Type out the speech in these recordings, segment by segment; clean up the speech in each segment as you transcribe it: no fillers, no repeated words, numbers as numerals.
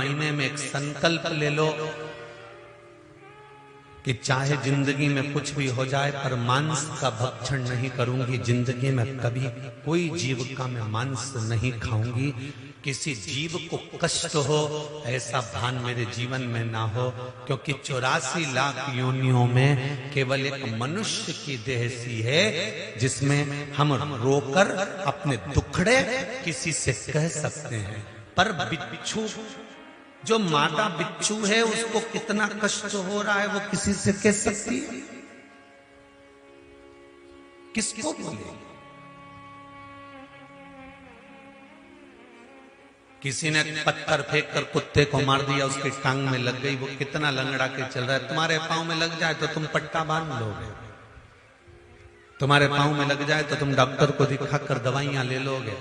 महीने में एक संकल्प ले लो कि चाहे जिंदगी में कुछ भी हो जाए पर मांस का भक्षण नहीं करूंगी, जिंदगी में कभी कोई जीव का मैं मांस नहीं खाऊंगी, किसी जीव को कष्ट हो ऐसा भान मेरे जीवन में ना हो, क्योंकि 84 लाख योनियों में केवल एक मनुष्य की देह सी है जिसमें हम रोकर अपने दुखड़े किसी से कह सकते हैं। पर बिच्छू, जो मादा बिच्छू है, उसको कितना कष्ट हो रहा है वो किसी से कह सकती है? किसको बोले? किसी ने पत्थर फेंक कर कुत्ते को मार दिया, उसकी टांग में लग गई, वो कितना लंगड़ा के चल रहा है। तुम्हारे पांव में लग जाए तो तुम पट्टा बांध लोगे, तुम्हारे पांव में लग जाए तो तुम डॉक्टर को दिखाकर दवाइयां ले लोगे,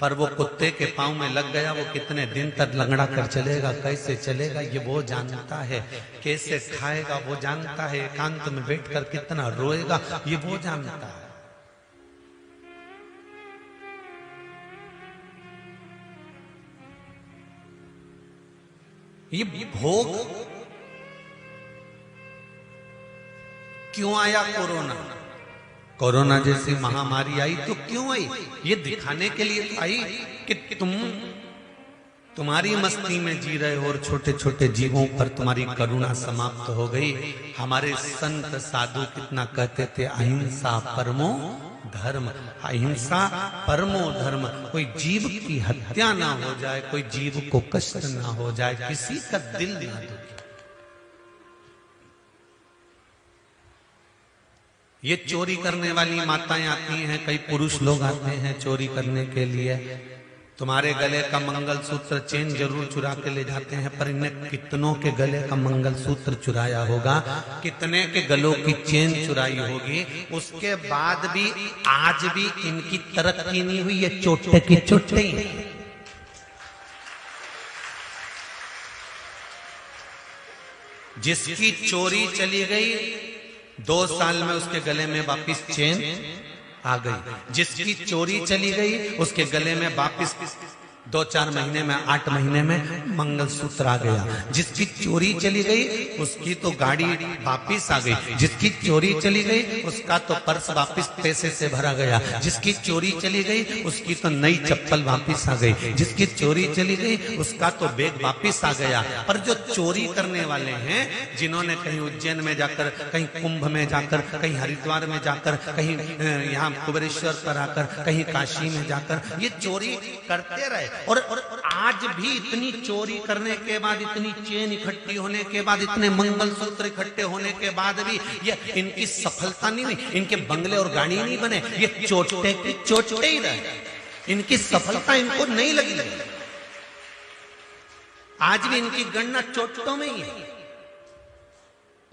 पर वो कुत्ते के पांव में लग गया, वो कितने दिन तक लंगड़ा कर चलेगा, कैसे चलेगा ये वो जानता है, कैसे खाएगा वो जानता है, एकांत में बैठकर कितना रोएगा ये वो जानता है। ये भोग क्यों आया? कोरोना जैसी महामारी आई तो क्यों आई? ये दिखाने के लिए तो आई कि तुम्हारी मस्ती में जी रहे हो और छोटे छोटे जीवों पर तुम्हारी करुणा समाप्त हो गई। हमारे संत साधु कितना कहते थे, अहिंसा परमो धर्म, अहिंसा परमो धर्म। कोई जीव की हत्या ना हो जाए, कोई जीव को कष्ट ना हो जाए, किसी का दिल ना दुखे। ये चोरी करने वाली माताएं आती हैं, कई पुरुष लोग आते हैं चोरी करने के लिए, तुम्हारे गले का मंगलसूत्र चेन जरूर चुरा के ले जाते हैं, पर इन्हें कितनों के गले का मंगलसूत्र चुराया होगा, कितने के गलों की चेन चुराई होगी, उसके बाद भी आज भी इनकी तरक्की नहीं हुई। ये चोटे की चोटे। जिसकी चोरी चली गई 2 साल में उसके गले में वापिस चेन आ गई, जिसकी चोरी चली गई उसके गले में वापिस 2-4 महीने में 8 महीने में मंगलसूत्र आ गया, जिसकी चोरी चली गई उसकी तो गाड़ी वापिस आ गई, जिसकी चोरी चली गई उसका तो पर्स वापिस पैसे से भरा गया, जिसकी चोरी चली गई उसकी तो नई चप्पल वापिस आ गई, जिसकी चोरी चली गई उसका तो बैग वापिस आ गया। पर जो चोरी करने वाले हैं, जिन्होंने कहीं उज्जैन में जाकर, कहीं कुंभ में जाकर, कहीं हरिद्वार में जाकर, कहीं यहाँ कुबेरेश्वर पर आकर, कहीं काशी में जाकर ये चोरी करते रहे, और आज भी इतनी चोरी करने के बाद, इतनी चेन इकट्ठी होने के बाद, इतने मंगलसूत्र इकट्ठे होने के बाद भी ये इनकी सफलता नहीं हुई, इनके बंगले और गाड़ी नहीं बने, ये चोटे की चोटे ही रहे, इनकी सफलता इनको नहीं लगी। आज भी इनकी गणना चोटों में ही है।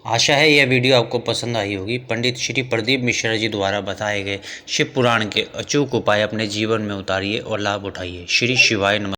आशा है यह वीडियो आपको पसंद आई होगी। पंडित श्री प्रदीप मिश्रा जी द्वारा बताए गए शिव पुराण के अचूक उपाय अपने जीवन में उतारिए और लाभ उठाइए। श्री शिवाय नमः।